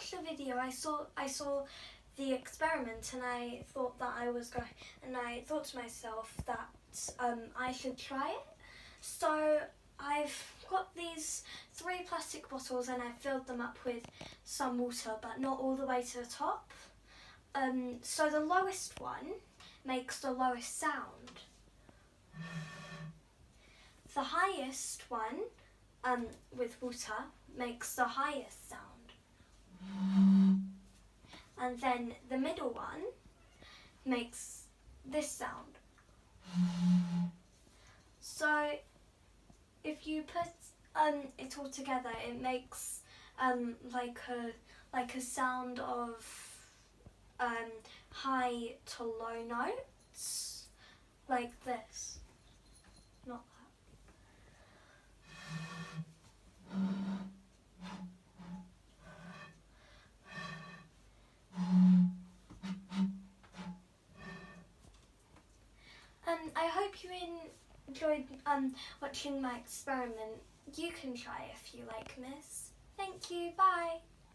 watched the video, I saw the experiment, and I thought to myself that I should try it. So I've got these 3 plastic bottles and I filled them up with some water, but not all the way to the top. So the lowest one makes the lowest sound. The highest one, with water, makes the highest sound. And then the middle one makes this sound. So if you put it all together, it makes like a sound of high to low notes, like this. Not that. I hope you enjoyed watching my experiment. You can try if you like, miss. Thank you, bye.